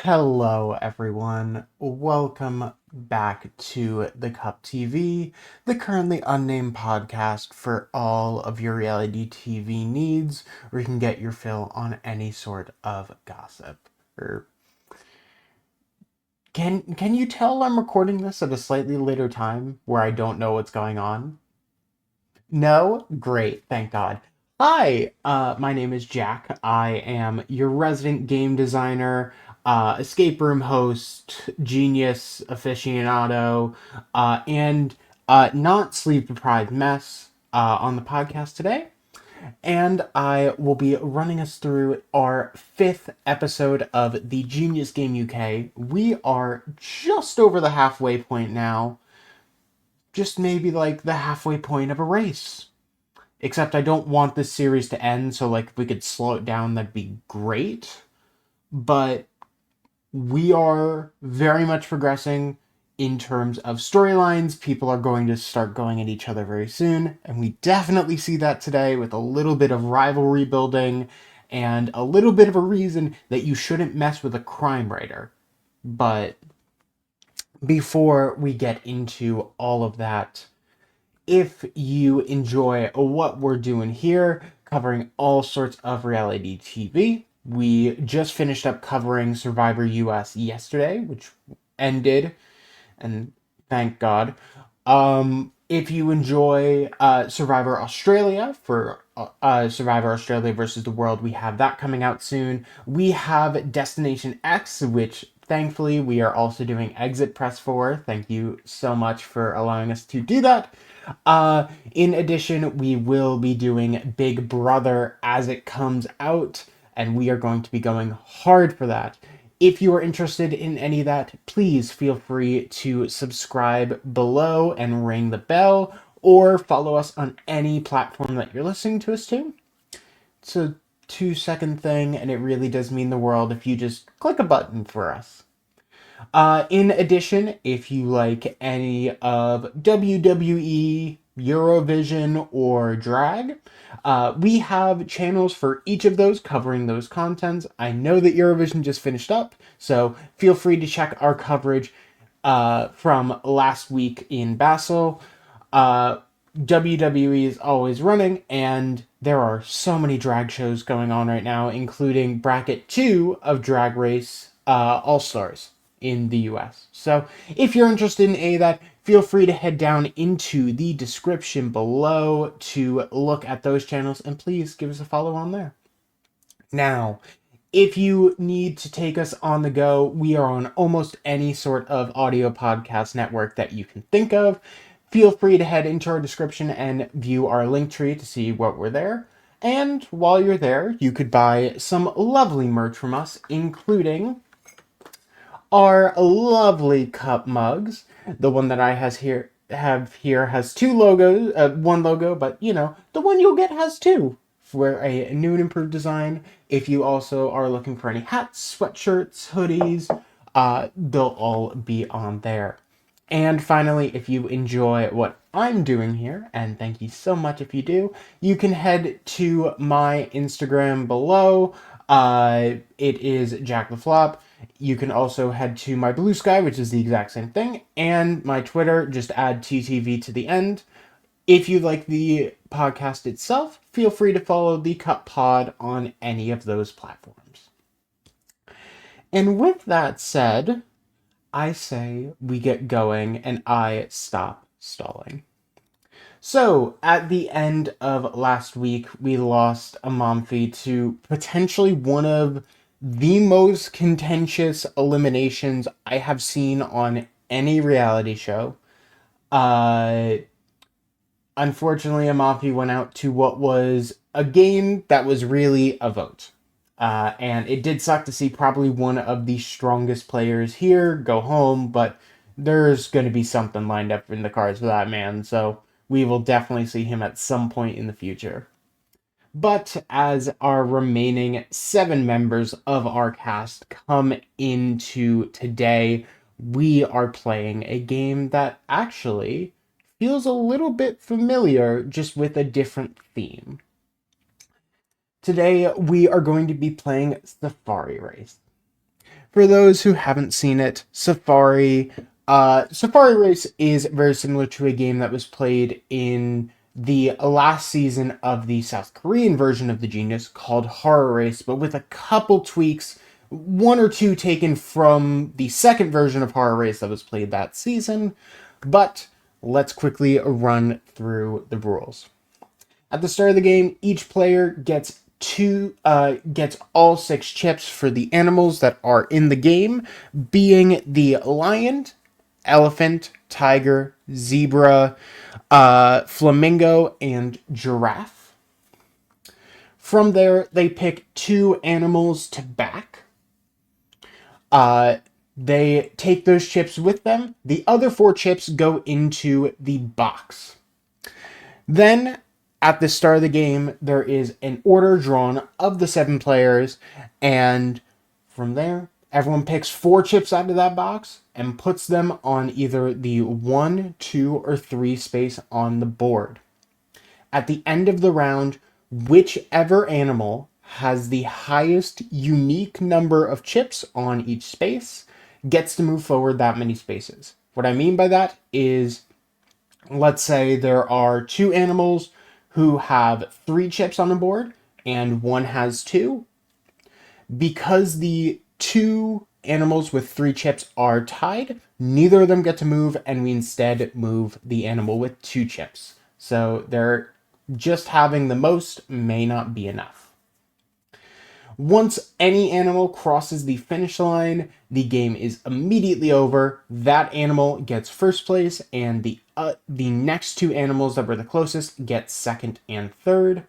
Hello, everyone. Welcome back to the Cup TV, the currently unnamed podcast for all of your reality TV needs, where you can get your fill on any sort of gossip. Or can you tell I'm recording this at a slightly later time where I don't know what's going on? No? Great, thank God. Hi, my name is Jack. I am your resident game designer, escape room host, genius aficionado, and not sleep deprived mess on the podcast today. And I will be running us through our fifth episode of the Genius Game UK. We are just over the halfway point now, just maybe like the halfway point of a race. Except I don't want this series to end, so like if we could slow it down, that'd be great. But we are very much progressing in terms of storylines. People are going to start going at each other very soon, and we definitely see that today with a little bit of rivalry building and a little bit of a reason that you shouldn't mess with a crime writer. But before we get into all of that, if you enjoy what we're doing here, covering all sorts of reality TV, we just finished up covering Survivor US yesterday, which ended, and thank God. If you enjoy Survivor Australia for Survivor Australia versus the World, we have that coming out soon. We have Destination X, which thankfully we are also doing Exit Press for. Thank you so much for allowing us to do that. In addition, we will be doing Big Brother as it comes out, and we are going to be going hard for that. If you are interested in any of that, please feel free to subscribe below and ring the bell, or follow us on any platform that you're listening to us to. It's a 2-second thing, and it really does mean the world if you just click a button for us. In addition, if you like any of WWE, Eurovision, or drag, we have channels for each of those covering those contents. I know that Eurovision just finished up, so feel free to check our coverage from last week in Basel. WWE is always running, and there are so many drag shows going on right now, including Bracket 2 of Drag Race All Stars in the US. So if you're interested in any of that, feel free to head down into the description below to look at those channels, and please give us a follow on there. Now, if you need to take us on the go, we are on almost any sort of audio podcast network that you can think of. Feel free to head into our description and view our link tree to see what we're there. And while you're there, you could buy some lovely merch from us, including our lovely cup mugs. The one that I have here has two logos, one logo, but the one you'll get has two for a new and improved design. If you also are looking for any hats, sweatshirts, hoodies, they'll all be on there. And finally, if you enjoy what I'm doing here, and thank you so much if you do, you can head to my Instagram below. It is Jack the Flop. You can also head to my Blue Sky, which is the exact same thing, and my Twitter, just add TTV to the end. If you like the podcast itself, feel free to follow the Cup Pod on any of those platforms. And with that said, I say we get going and I stop stalling. So, at the end of last week, we lost Amalfi to potentially one of the most contentious eliminations I have seen on any reality show. Unfortunately, Amalfi went out to what was a game that was really a vote. And it did suck to see probably one of the strongest players here go home, but there's going to be something lined up in the cards for that man, so we will definitely see him at some point in the future. But as our remaining 7 members of our cast come into today, we are playing a game that actually feels a little bit familiar, just with a different theme. Today, we are going to be playing Safari Race. For those who haven't seen it, Safari Race is very similar to a game that was played in the last season of the South Korean version of the Genius called Horror Race, but with a couple tweaks, one or two taken from the second version of Horror Race that was played that season. But let's quickly run through the rules. At the start of the game, each player gets all 6 chips for the animals that are in the game, being the lion, elephant, tiger, zebra, flamingo, and giraffe. From there, they pick 2 animals to back. They take those chips with them. The other 4 chips go into the box. Then, at the start of the game, there is an order drawn of the 7 players, and from there, everyone picks 4 chips out of that box and puts them on either the 1, 2, or 3 space on the board. At the end of the round, whichever animal has the highest unique number of chips on each space gets to move forward that many spaces. What I mean by that is, let's say there are 2 animals who have 3 chips on the board and one has 2. Because the 2 animals with 3 chips are tied, neither of them get to move, and we instead move the animal with 2 chips. So they're just having the most may not be enough. Once any animal crosses the finish line, the game is immediately over. That animal gets first place, and the next 2 animals that were the closest get second and third.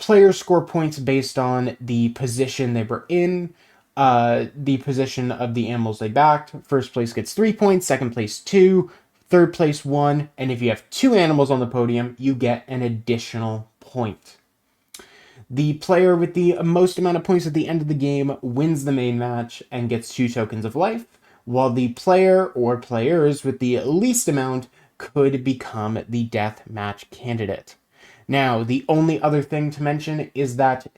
Players score points based on the position they were in, the position of the animals they backed. First place gets 3 points, second place 2, third place 1, and if you have 2 animals on the podium, you get an additional point. The player with the most amount of points at the end of the game wins the main match and gets 2 tokens of life, while the player or players with the least amount could become the death match candidate. Now, the only other thing to mention is that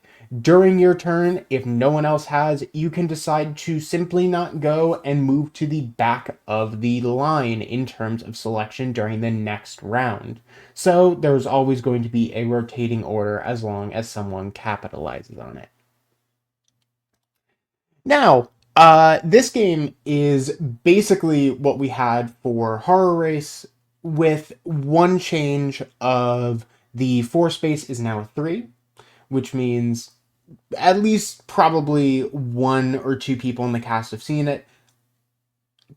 during your turn, if no one else has, you can decide to simply not go and move to the back of the line in terms of selection during the next round. So there's always going to be a rotating order as long as someone capitalizes on it. Now, this game is basically what we had for Horror Race, with one change of the 4 space is now a 3, which means at least probably 1 or 2 people in the cast have seen it.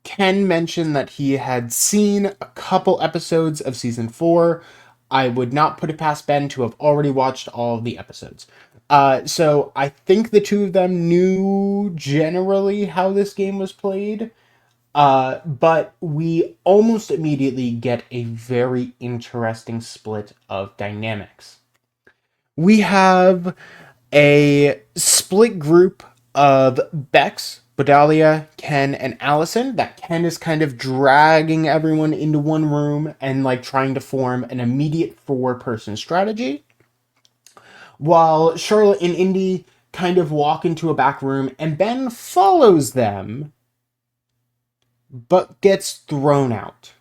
Ken mentioned that he had seen a couple episodes of season 4. I would not put it past Ben to have already watched all of the episodes. So I think the 2 of them knew generally how this game was played. But we almost immediately get a very interesting split of dynamics. We have a split group of Bex, Bedalia, Ken, and Allison. That Ken is kind of dragging everyone into one room and like trying to form an immediate 4-person strategy. While Charlotte and Indy kind of walk into a back room and Ben follows them, but gets thrown out.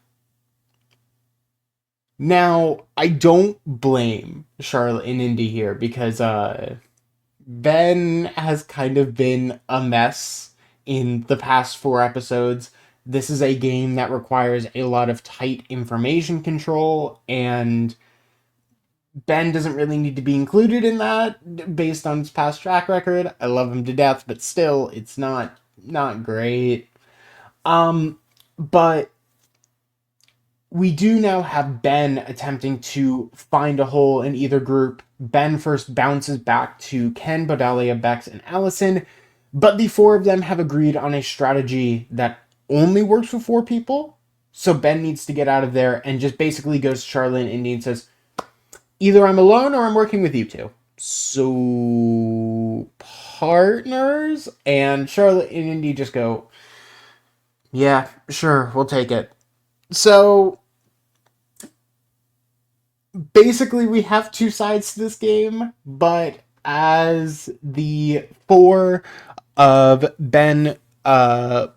Now, I don't blame Charlotte and Indy here because Ben has kind of been a mess in the past 4 episodes. This is a game that requires a lot of tight information control, and Ben doesn't really need to be included in that based on his past track record. I love him to death, but still, it's not great. But we do now have Ben attempting to find a hole in either group. Ben first bounces back to Ken, Bodalia, Bex, and Allison, but the 4 of them have agreed on a strategy that only works for 4 people. So Ben needs to get out of there and just basically goes to Charlotte and Indy and says, either I'm alone or I'm working with you 2. So, partners? And Charlotte and Indy just go, yeah, sure, we'll take it. So, basically we have 2 sides to this game, but as the 4 of Ben, of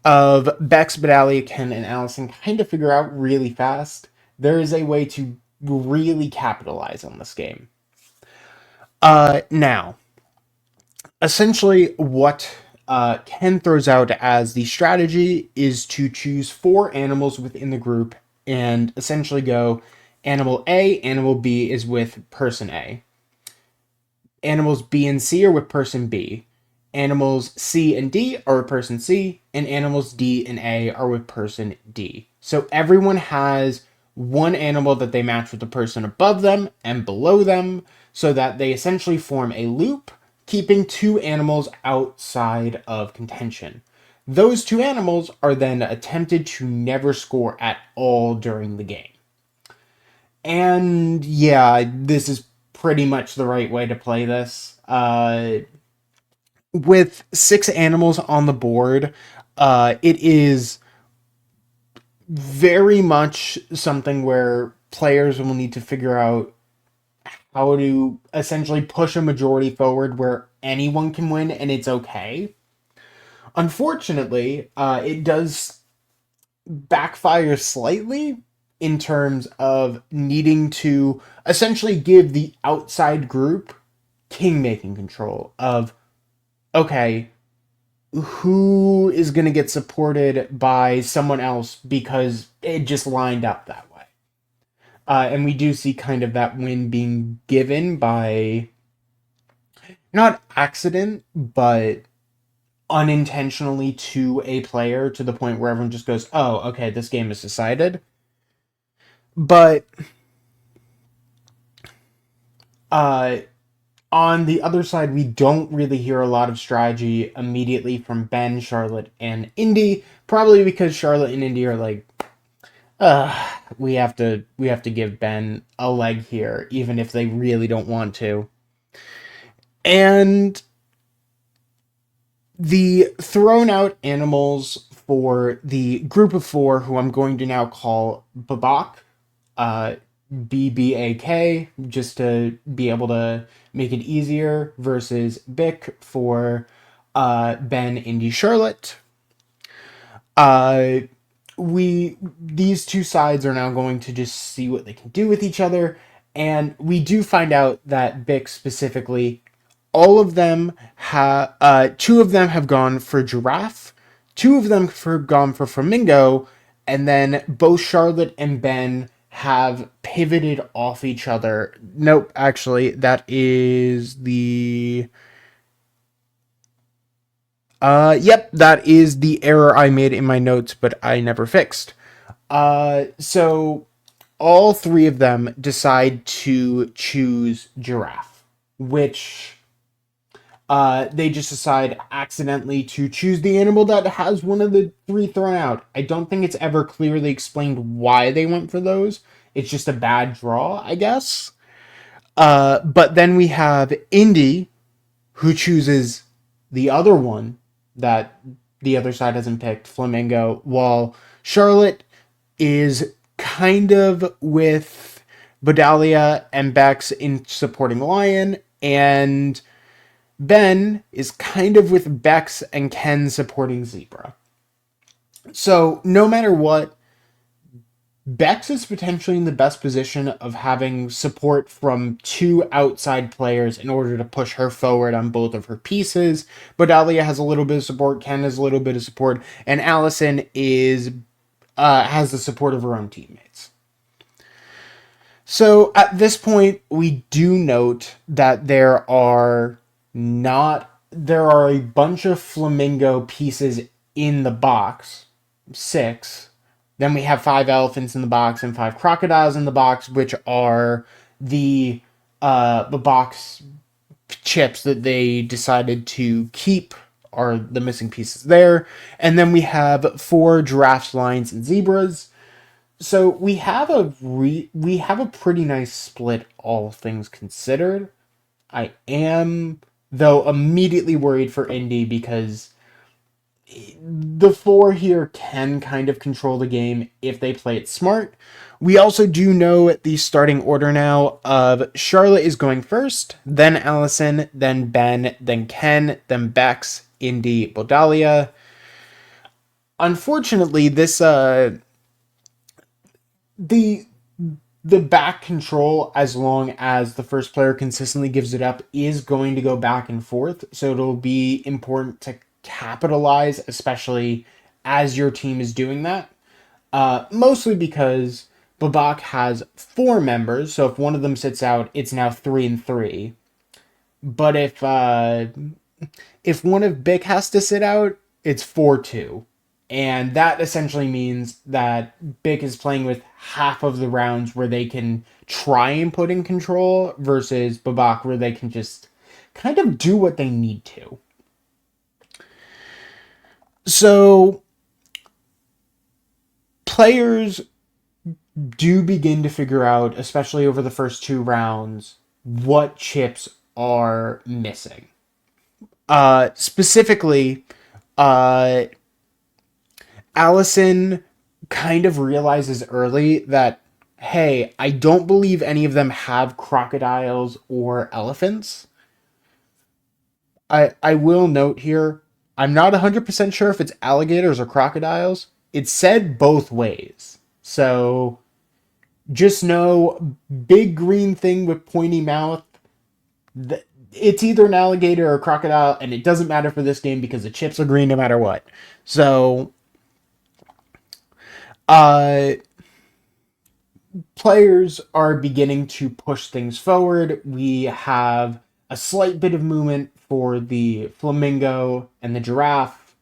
Bex, Bedalia, Ken, and Allison kind of figure out really fast, there is a way to really capitalize on this game. Now, essentially, what Ken throws out as the strategy is to choose 4 animals within the group and essentially go animal A, animal B is with person A. Animals B and C are with person B. Animals C and D are with person C, and animals D and A are with person D. So everyone has one animal that they match with the person above them and below them, so that they essentially form a loop, keeping 2 animals outside of contention. Those 2 animals are then attempted to never score at all during the game. And yeah, this is pretty much the right way to play this. With 6 animals on the board, it is very much something where players will need to figure out how to essentially push a majority forward where anyone can win and it's okay. Unfortunately, it does backfire slightly in terms of needing to essentially give the outside group king-making control of, okay, who is going to get supported by someone else because it just lined up that way. And we do see kind of that win being given by not accident, but unintentionally to a player to the point where everyone just goes, oh, okay, this game is decided. But on the other side, we don't really hear a lot of strategy immediately from Ben, Charlotte, and Indy, probably because Charlotte and Indy are like, we have to give Ben a leg here, even if they really don't want to. And the thrown out animals for the group of 4, who I'm going to now call Babak, BBAK, just to be able to make it easier, versus Bic for Ben, Indy, Charlotte. These 2 sides are now going to just see what they can do with each other, and we do find out that Bic specifically, all of them have 2 of them have gone for giraffe, 2 of them have gone for flamingo, and then both Charlotte and Ben have pivoted off each other. Nope, actually, that is the yep, that is the error I made in my notes, but I never fixed. So all 3 of them decide to choose giraffe, which they just decide accidentally to choose the animal that has one of the 3 thrown out. I don't think it's ever clearly explained why they went for those. It's just a bad draw, I guess. But then we have Indy, who chooses the other one that the other side hasn't picked, Flamingo, while Charlotte is kind of with Bedalia and Bex in supporting Lion, and Ben is kind of with Bex and Ken supporting Zebra. So no matter what, Bex is potentially in the best position of having support from 2 outside players in order to push her forward on both of her pieces. But Alia has a little bit of support, Ken has a little bit of support, and Allison has the support of her own teammates. So at this point, we do note that there are a bunch of flamingo pieces in the box, 6. Then we have 5 elephants in the box and 5 crocodiles in the box, which are the box chips that they decided to keep, are the missing pieces there. And then we have 4 giraffes, lions, and zebras. So we have a pretty nice split, all things considered. I am, though, immediately worried for Indy because the four here can kind of control the game if they play it smart. We also do know the starting order now of Charlotte is going first, then Allison, then Ben, then Ken, then Bex, Indy, Bodalia. Unfortunately, the the back control, as long as the first player consistently gives it up, is going to go back and forth. So it'll be important to capitalize, especially as your team is doing that. Mostly because Babak has four members, so if one of them sits out, it's now 3-3. But if one of Bick has to sit out, it's 4-2. And that essentially means that Bick is playing with half of the rounds where they can try and put in control versus Babak where they can just kind of do what they need to. So players do begin to figure out, especially over the first two rounds, what chips are missing. Specifically, Allison kind of realizes early that, hey, I don't believe any of them have crocodiles or elephants. I will note here, I'm not 100% sure if it's alligators or crocodiles. It said both ways. So just know, big green thing with pointy mouth, it's either an alligator or a crocodile, and it doesn't matter for this game because the chips are green no matter what. So, uh, players are beginning to push things forward. We have a slight bit of movement for the flamingo and the giraffe,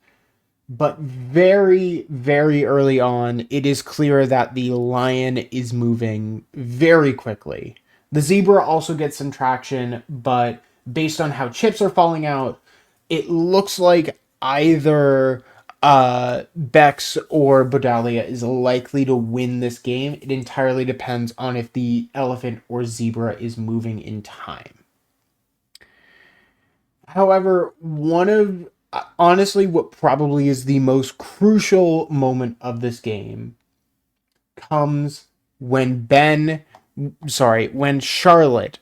but very, very early on, it is clear that the lion is moving very quickly. The zebra also gets some traction, but based on how chips are falling out, it looks like either Bex or Bodalia is likely to win this game. It entirely depends on if the elephant or zebra is moving in time. However, one of honestly what probably is the most crucial moment of this game comes when Charlotte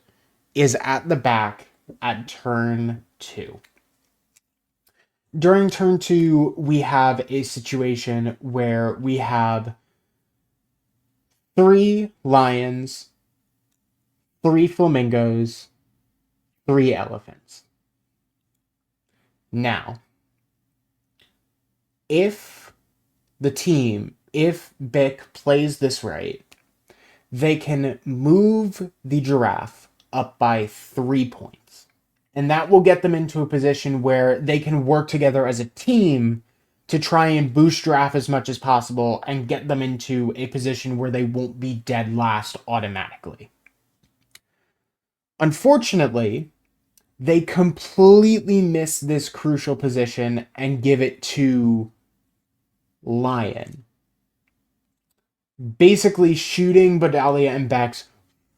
is at the back at turn 2. During turn 2, we have a situation where we have 3 lions, 3 flamingos, 3 elephants. Now, if Bick plays this right, they can move the giraffe up by 3 points. And that will get them into a position where they can work together as a team to try and boost giraffe as much as possible and get them into a position where they won't be dead last automatically. Unfortunately, they completely miss this crucial position and give it to lion, basically shooting Bodalia and Bex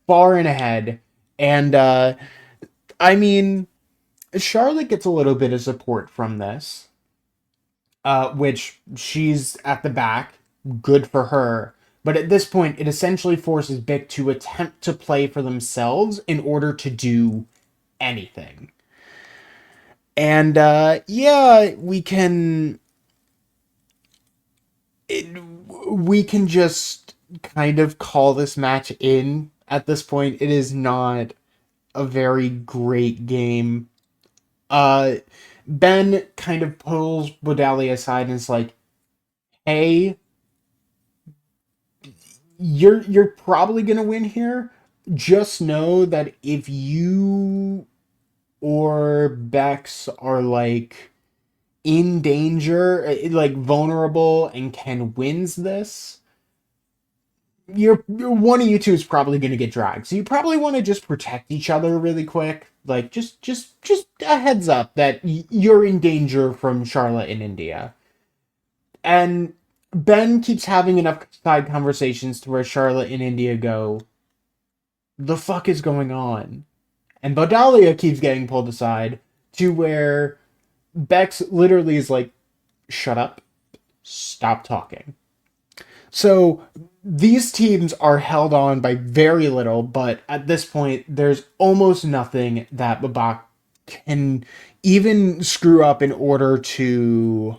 far and ahead. And I mean, Charlotte gets a little bit of support from this, which she's at the back, good for her. But at this point, it essentially forces Bick to attempt to play for themselves in order to do anything. And yeah, we can just kind of call this match in at this point. It is not a very great game. Uh, Ben kind of pulls Bodalia aside and is like, "Hey, you're probably gonna win here. Just know that if you or Bex are like in danger, like vulnerable, and Ken wins this, you're one of you two is probably going to get dragged. So you probably want to just protect each other really quick. Like just a heads up that you're in danger from Charlotte in India." And Ben keeps having enough side conversations to where Charlotte and India go, "The fuck is going on?" And Bodalia keeps getting pulled aside to where Bex literally is like, shut up, stop talking. So these teams are held on by very little, but at this point, there's almost nothing that Babak can even screw up in order to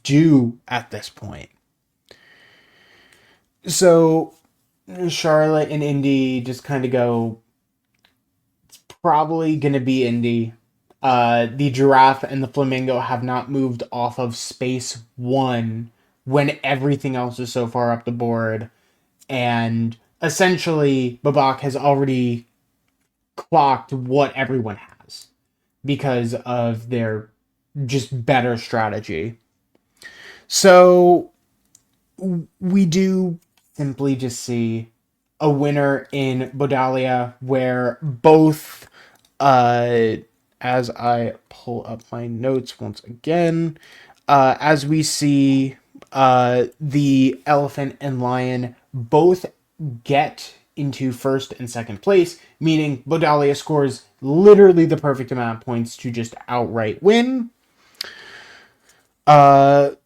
do at this point. So Charlotte and Indy just kind of go, probably going to be Indy. The giraffe and the flamingo have not moved off of space one when everything else is so far up the board. And essentially, Babak has already clocked what everyone has because of their just better strategy. So we do simply just see a winner in Bodalia where both, uh, as I pull up my notes once again, as we see the elephant and lion both get into first and second place, meaning Bodalia scores literally the perfect amount of points to just outright win.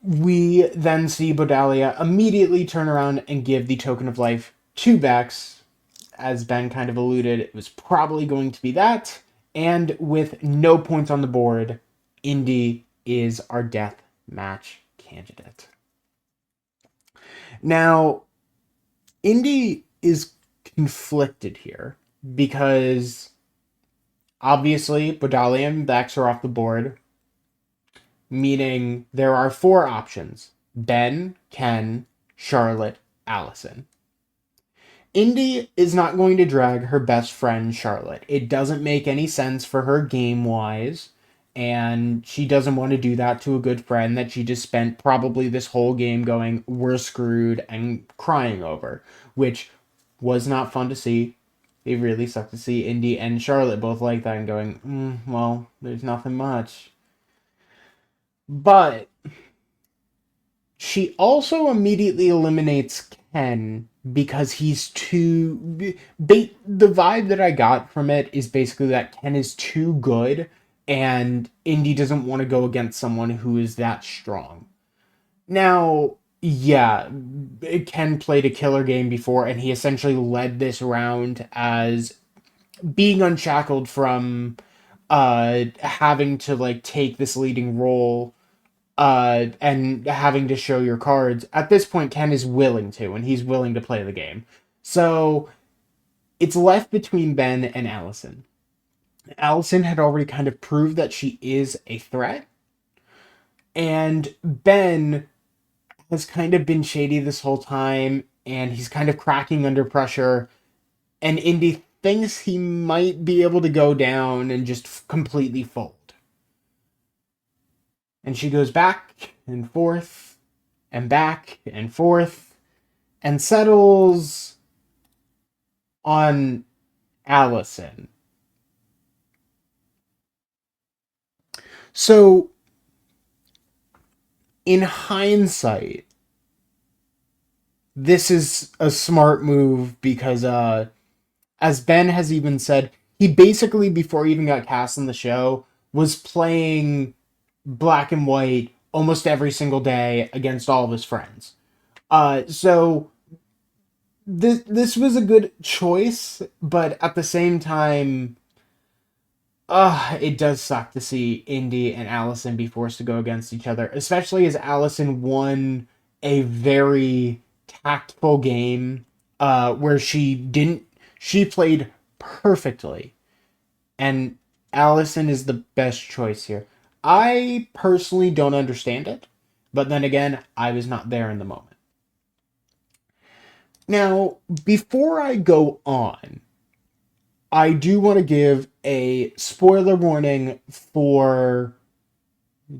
We then see Bodalia immediately turn around and give the token of life to Bex. As Ben kind of alluded, it was probably going to be that. And with no points on the board, Indy is our death match candidate. Now, Indy is conflicted here because obviously Bodalia and Bex are off the board, meaning there are four options: Ben, Ken, Charlotte, Allison. Indy is not going to drag her best friend Charlotte. It doesn't make any sense for her game wise, and she doesn't want to do that to a good friend that she just spent probably this whole game going, we're screwed, and crying over, which was not fun to see. It really sucked to see Indy and Charlotte both like that and going, well, there's nothing much. But she also immediately eliminates Ken because he's too. The vibe that I got from it is basically that Ken is too good and Indy doesn't want to go against someone who is that strong. Now, yeah, Ken played a killer game before and he essentially led this round as being unshackled from having to like take this leading role and having to show your cards. At this point, Ken is willing to, and he's willing to play the game. So it's left between Ben and Allison. Allison had already kind of proved that she is a threat, and Ben has kind of been shady this whole time, and he's kind of cracking under pressure, and Indy thinks he might be able to go down and just completely fold. And she goes back and forth and back and forth and settles on Allison. So, in hindsight, this is a smart move because, as Ben has even said, he basically, before he even got cast in the show, was playing black and white almost every single day against all of his friends. So this was a good choice, but at the same time, it does suck to see Indy and Allison be forced to go against each other, especially as Allison won a very tactful game, where she played perfectly, and Allison is the best choice here. I personally don't understand it, but then again, I was not there in the moment. Now, before I go on, I do want to give a spoiler warning for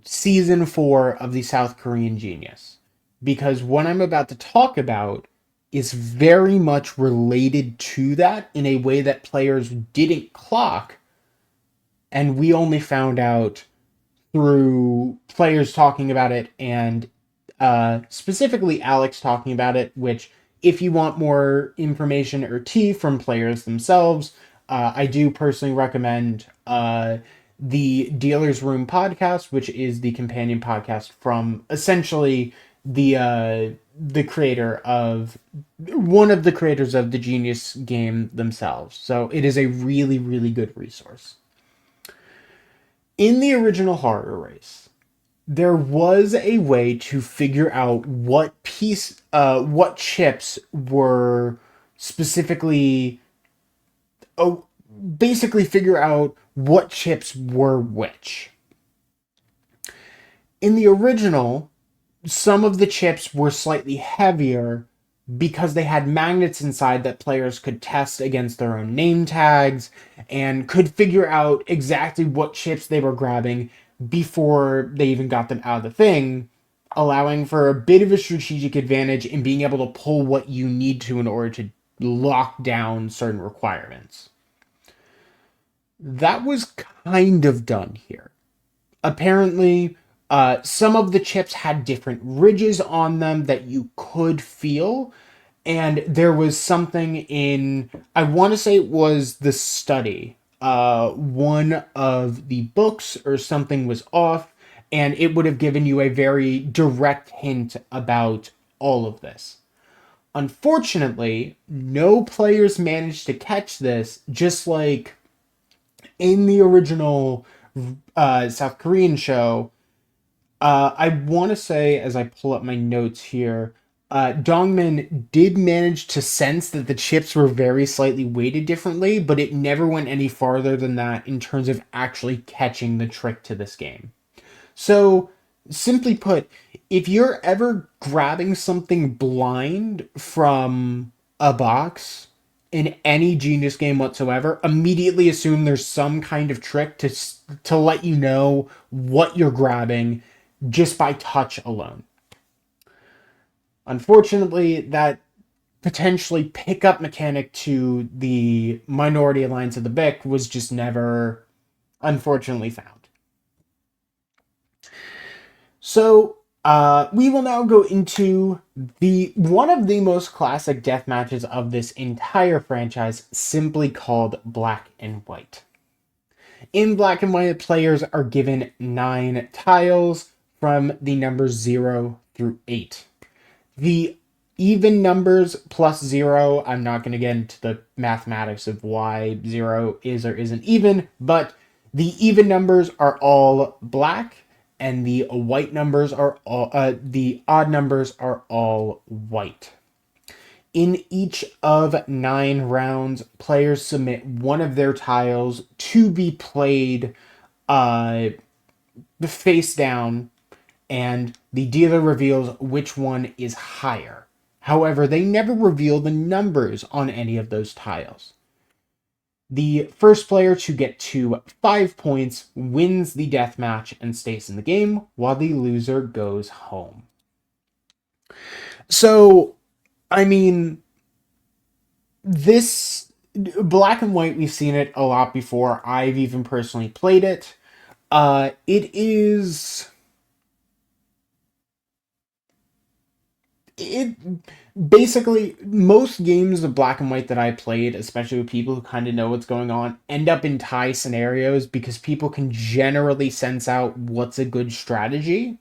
season 4 of the South Korean Genius, because what I'm about to talk about is very much related to that in a way that players didn't clock, and we only found out through players talking about it and specifically Alex talking about it, which if you want more information or tea from players themselves, I do personally recommend the Dealer's Room podcast, which is the companion podcast from essentially the creator of one of the creators of the Genius game themselves. So it is a really, really good resource. In the original Horror Race, there was a way to figure out what chips were specifically, oh, basically figure out what chips were which. In the original, some of the chips were slightly heavier because they had magnets inside that players could test against their own name tags and could figure out exactly what chips they were grabbing before they even got them out of the thing, allowing for a bit of a strategic advantage in being able to pull what you need to in order to lock down certain requirements. That was kind of done here. Apparently, some of the chips had different ridges on them that you could feel. And there was something in, I want to say it was the study. One of the books or something was off, and it would have given you a very direct hint about all of this. Unfortunately, no players managed to catch this, just like in the original South Korean show. I want to say, as I pull up my notes here, Dongmin did manage to sense that the chips were very slightly weighted differently, but it never went any farther than that in terms of actually catching the trick to this game. So, simply put, if you're ever grabbing something blind from a box in any Genius game whatsoever, immediately assume there's some kind of trick to let you know what you're grabbing just by touch alone. Unfortunately, that potentially pickup mechanic to the Minority Alliance of the BIC was just never, unfortunately, found. So, we will now go into the one of the most classic death matches of this entire franchise, simply called Black and White. In Black and White, players are given 9 tiles from the numbers 0 through 8. The even numbers plus 0, I'm not going to get into the mathematics of why 0 is or isn't even, but the even numbers are all black, and the white numbers are all, the odd numbers are all white. In each of 9 rounds, players submit one of their tiles to be played face down, and the dealer reveals which one is higher. However, they never reveal the numbers on any of those tiles. The first player to get to 5 points wins the death match and stays in the game, while the loser goes home. So, I mean, this Black and White, we've seen it a lot before. I've even personally played it. It is... It basically, most games of Black and White that I played, especially with people who kind of know what's going on, end up in tie scenarios because people can generally sense out what's a good strategy.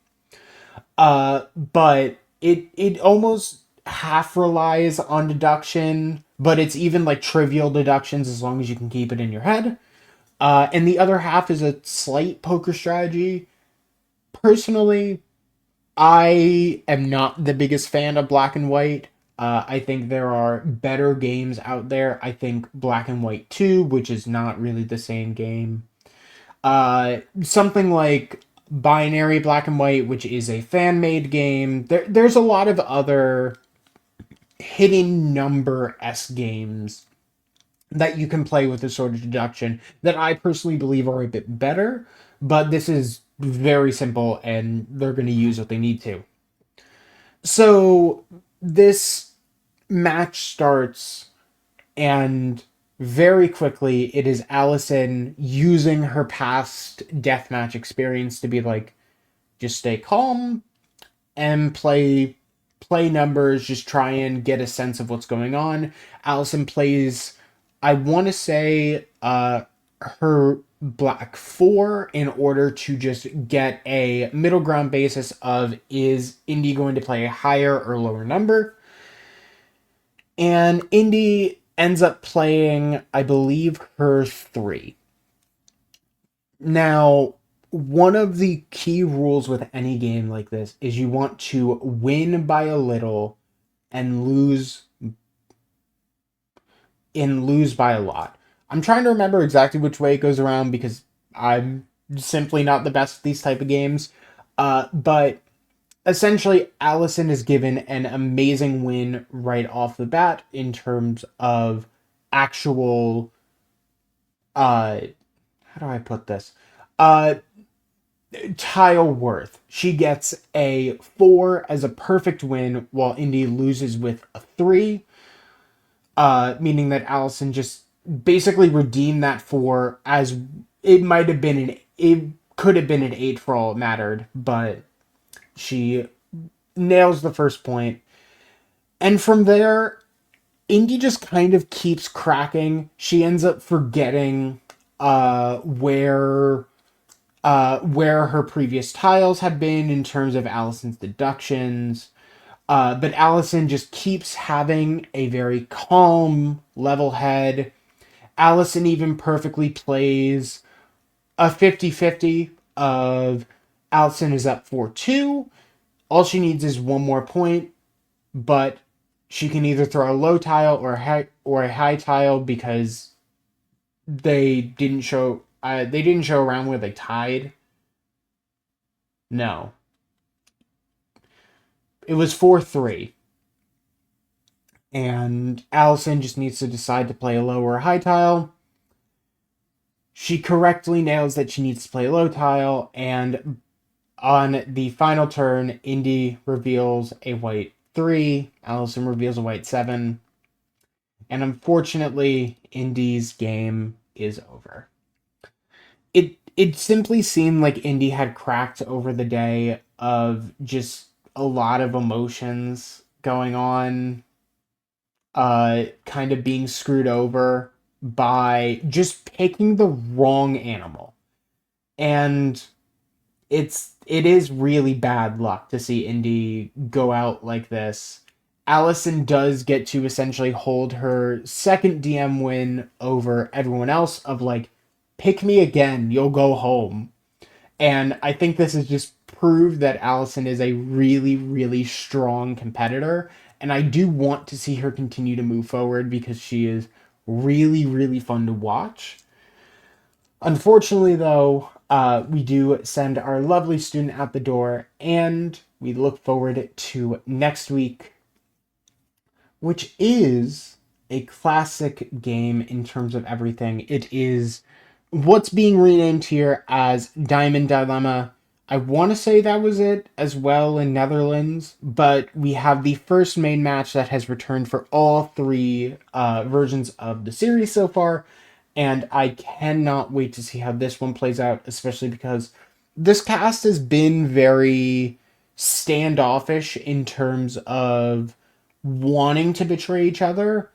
But it almost half relies on deduction, but it's even like trivial deductions as long as you can keep it in your head. And the other half is a slight poker strategy. Personally, I am not the biggest fan of Black and White. I think there are better games out there. I think Black and White 2, which is not really the same game. Something like Binary Black and White, which is a fan-made game. There's a lot of other hidden number-esque games that you can play with this sort of deduction that I personally believe are a bit better, but this is very simple and they're going to use what they need to. So this match starts, and very quickly it is Allison using her past deathmatch experience to be like, just stay calm and play numbers, just try and get a sense of what's going on. Allison plays, I want to say, her black 4 in order to just get a middle ground basis of, is Indy going to play a higher or lower number? And Indy ends up playing, I believe, her 3. Now, one of the key rules with any game like this is you want to win by a little and lose by a lot. I'm trying to remember exactly which way it goes around because I'm simply not the best at these type of games. But essentially, Allison is given an amazing win right off the bat in terms of actual, how do I put this? Uh, Tile worth. She gets a 4 as a perfect win, while Indy loses with a 3, meaning that Allison just basically redeemed that 4, as it might have been it could have been an 8 for all it mattered, but she nails the first point. And from there, Indy just kind of keeps cracking. She ends up forgetting uh, where where her previous tiles have been in terms of Allison's deductions. But Allison just keeps having a very calm, level head. Allison even perfectly plays a 50-50 of Allison is up 4-2. All she needs is one more point, but she can either throw a low tile or a high tile because they didn't show around where they tied. No, it was 4-3, and Allison just needs to decide to play a low or a high tile. She correctly nails that she needs to play a low tile, and on the final turn, Indy reveals a white 3, Allison reveals a white 7, and unfortunately, Indy's game is over. It simply seemed like Indy had cracked over the day of just a lot of emotions going on, kind of being screwed over by just picking the wrong animal. And it is really bad luck to see Indy go out like this. Allison does get to essentially hold her second DM win over everyone else of like, pick me again, you'll go home. And I think this has just proved that Allison is a really, really strong competitor. And I do want to see her continue to move forward because she is really, really fun to watch. Unfortunately, though, we do send our lovely student out the door, and we look forward to next week, which is a classic game in terms of everything. It is what's being renamed here as Diamond Dilemma. I want to say that was it as well in Netherlands, but we have the first main match that has returned for all 3 versions of the series so far, and I cannot wait to see how this one plays out, especially because this cast has been very standoffish in terms of wanting to betray each other,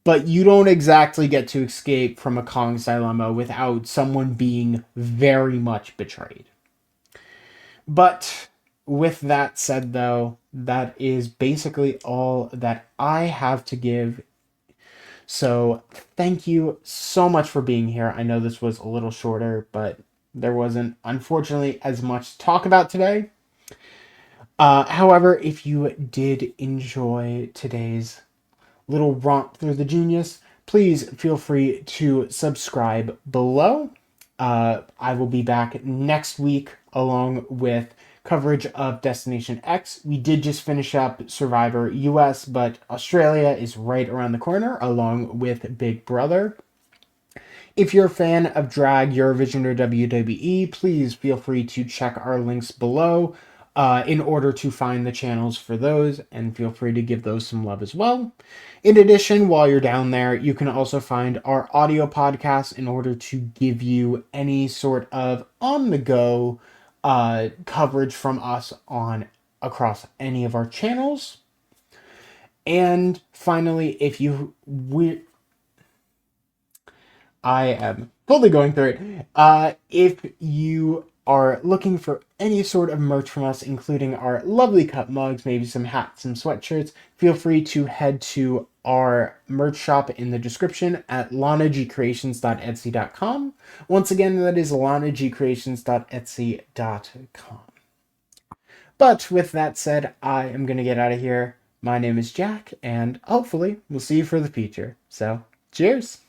but you don't exactly get to escape from a Kong's dilemma without someone being very much betrayed. But with that said, though, that is basically all that I have to give. So thank you so much for being here. I know this was a little shorter, but there wasn't, unfortunately, as much to talk about today. However, if you did enjoy today's little romp through the genius, please feel free to subscribe below. I will be back next week along with coverage of Destination X. We did just finish up Survivor US, but Australia is right around the corner along with Big Brother. If you're a fan of drag, Eurovision, or WWE, please feel free to check our links below in order to find the channels for those, and feel free to give those some love as well. In addition, while you're down there, you can also find our audio podcast in order to give you any sort of on-the-go coverage from us on across any of our channels. And finally, I am totally going through it. If you are looking for any sort of merch from us, including our lovely cup mugs, maybe some hats, some sweatshirts, feel free to head to our merch shop in the description at lanagcreations.etsy.com. Once again, that is lanagcreations.etsy.com. But with that said, I am going to get out of here. My name is Jack, and hopefully we'll see you for the future. So, cheers!